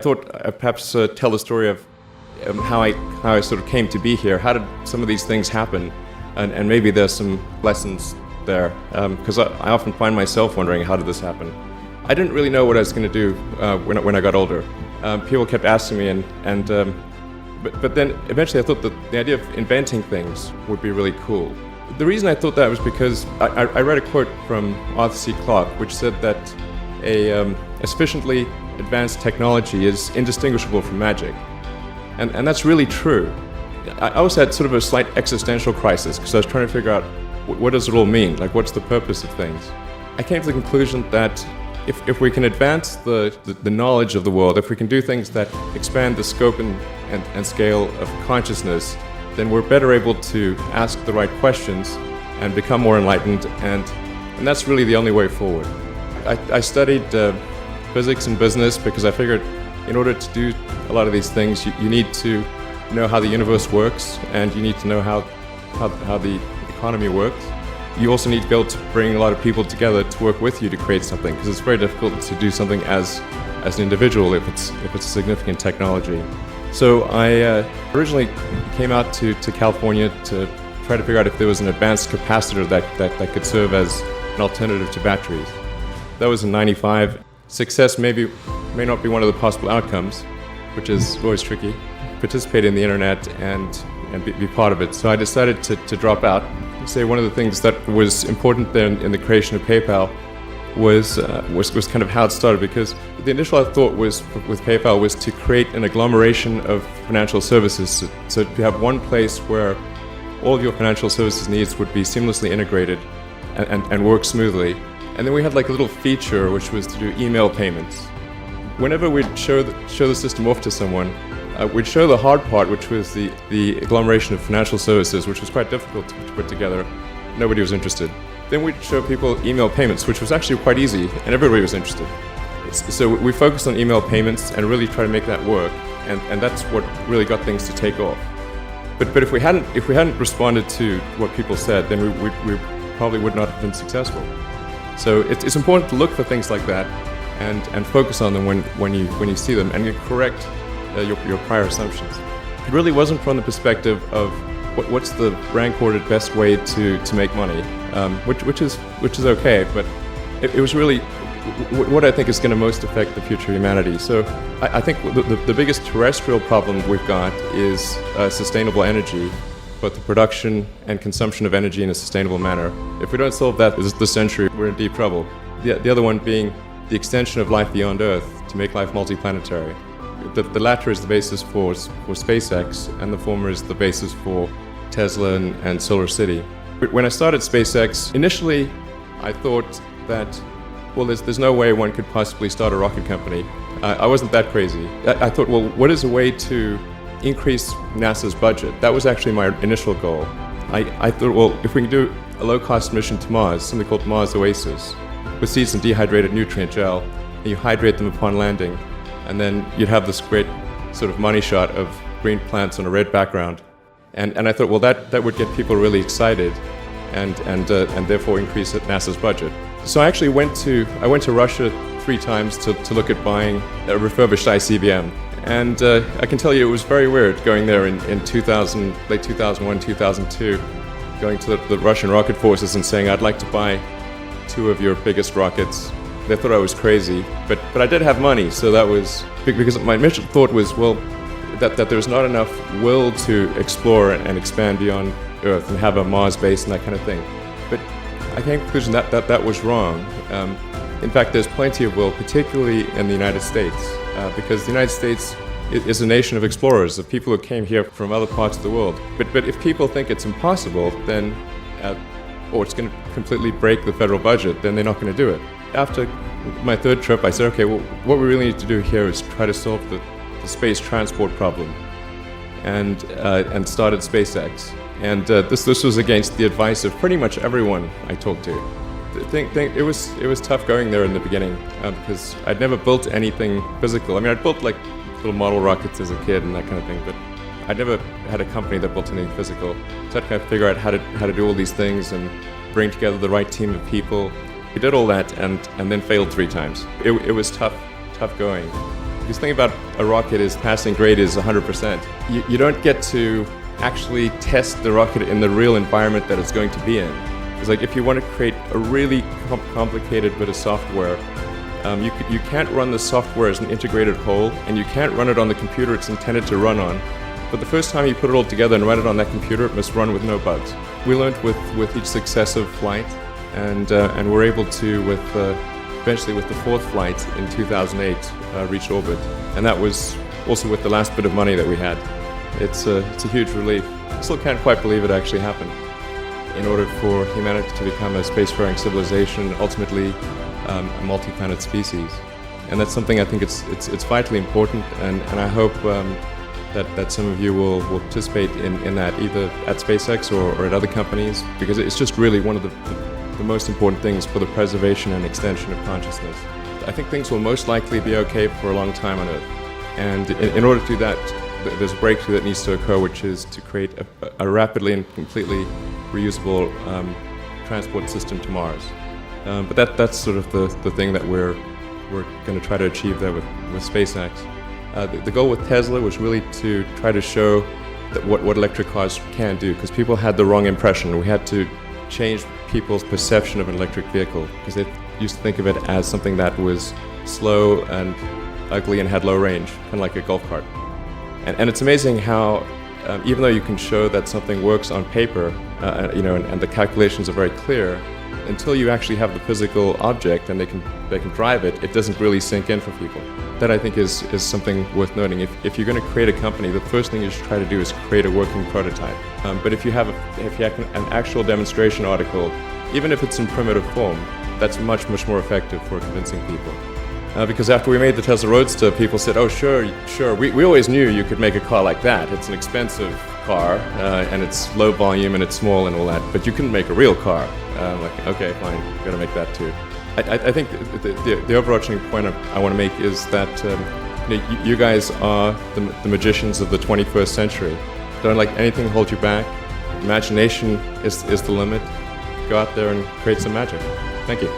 I thought I'd perhaps tell the story of how I sort of came to be here. How did some of these things happen? And maybe there's some lessons there, because I often find myself wondering, how did this happen? I didn't really know what I was going to do when I got older. People kept asking me, but then eventually I thought that the idea of inventing things would be really cool. The reason I thought that was because I read a quote from Arthur C. Clarke, which said that a sufficiently advanced technology is indistinguishable from magic. And that's really true. I also had sort of a slight existential crisis because I was trying to figure out what does it all mean? Like, what's the purpose of things? I came to the conclusion that if we can advance the knowledge of the world, if we can do things that expand the scope and scale of consciousness, then we're better able to ask the right questions and become more enlightened, and that's really the only way forward. I studied physics and business because I figured in order to do a lot of these things, you need to know how the universe works, and you need to know how the economy works. You also need to be able to bring a lot of people together to work with you to create something, because it's very difficult to do something as an individual if it's a significant technology. So I originally came out to California to try to figure out if there was an advanced capacitor that could serve as an alternative to batteries. That was in '95. Success may not be one of the possible outcomes, which is always tricky. Participate in the internet and be part of it. So I decided to drop out. Say one of the things that was important then in the creation of PayPal was kind of how it started, because the initial thought was with PayPal was to create an agglomeration of financial services. So to have one place where all of your financial services needs would be seamlessly integrated and work smoothly. And then we had like a little feature which was to do email payments. Whenever we'd show the system off to someone, we'd show the hard part, which was the agglomeration of financial services, which was quite difficult to put together. Nobody was interested. Then we'd show people email payments, which was actually quite easy, and everybody was interested. So we focused on email payments and really tried to make that work, and that's what really got things to take off. But if we hadn't responded to what people said, then we probably would not have been successful. So it's important to look for things like that and focus on them when you see them, and you correct your prior assumptions. It really wasn't from the perspective of what's the rank-ordered best way to make money, which is okay, but it was really what I think is going to most affect the future of humanity. So I think the biggest terrestrial problem we've got is sustainable energy, but the production and consumption of energy in a sustainable manner. If we don't solve that this century, we're in deep trouble. The other one being the extension of life beyond Earth to make life multiplanetary. The latter is the basis for SpaceX, and the former is the basis for Tesla and Solar City. But when I started SpaceX, initially I thought that, well, there's no way one could possibly start a rocket company. I wasn't that crazy. I thought, well, what is a way to increase NASA's budget? That was actually my initial goal. I thought, well, if we can do a low-cost mission to Mars, something called Mars Oasis, with seeds and dehydrated nutrient gel, and you hydrate them upon landing, and then you'd have this great sort of money shot of green plants on a red background. And I thought, well, that would get people really excited and therefore increase NASA's budget. So I actually went to Russia 3 times to look at buying a refurbished ICBM. And I can tell you it was very weird going there in late 2001, 2002, going to the Russian rocket forces and saying, I'd like to buy 2 of your biggest rockets. They thought I was crazy, but I did have money, so that was because my initial thought was, well, that there's not enough will to explore and expand beyond Earth and have a Mars base and that kind of thing. But I came to the conclusion that was wrong. In fact, there's plenty of will, particularly in the United States, because the United States is a nation of explorers, of people who came here from other parts of the world. But if people think it's impossible, then or it's going to completely break the federal budget, then they're not going to do it. After my 3rd trip, I said, okay, well, what we really need to do here is try to solve the space transport problem, and started SpaceX. And this was against the advice of pretty much everyone I talked to. It was tough going there in the beginning because I'd never built anything physical. I mean, I'd built like little model rockets as a kid and that kind of thing, but I'd never had a company that built anything physical. So I had to kind of figure out how to do all these things and bring together the right team of people. We did all that and then failed 3 times. It was tough going. Because the thing about a rocket is passing grade is 100%. You don't get to actually test the rocket in the real environment that it's going to be in. It's like if you want to create a really complicated bit of software, you can't run the software as an integrated whole, and you can't run it on the computer it's intended to run on. But the first time you put it all together and run it on that computer, it must run with no bugs. We learned with each successive flight, and we're able to, eventually with the fourth flight in 2008, reach orbit. And that was also with the last bit of money that we had. It's a huge relief. I still can't quite believe it actually happened. In order for humanity to become a spacefaring civilization, ultimately a multi-planet species. And that's something I think it's vitally important, and I hope that some of you will participate in that, either at SpaceX or at other companies, because it's just really one of the most important things for the preservation and extension of consciousness. I think things will most likely be okay for a long time on Earth. And in order to do that, there's a breakthrough that needs to occur, which is to create a rapidly and completely reusable transport system to Mars. But that's sort of the thing that we're going to try to achieve there with SpaceX. The goal with Tesla was really to try to show that what electric cars can do, because people had the wrong impression. We had to change people's perception of an electric vehicle, because they used to think of it as something that was slow and ugly and had low range, kind of like a golf cart. And it's amazing how, even though you can show that something works on paper, and the calculations are very clear, until you actually have the physical object and they can drive it, it doesn't really sink in for people. That I think is something worth noting. If you're going to create a company, the first thing you should try to do is create a working prototype. But if you have an actual demonstration article, even if it's in primitive form, that's much more effective for convincing people. Because after we made the Tesla Roadster, people said, "Oh, sure. We always knew you could make a car like that. It's an expensive car, and it's low volume and it's small and all that. But you couldn't make a real car." Like, okay, fine, I'm gonna make that too. I think the overarching point I want to make is that you guys are the magicians of the 21st century. Don't let anything hold you back. Imagination is the limit. Go out there and create some magic. Thank you.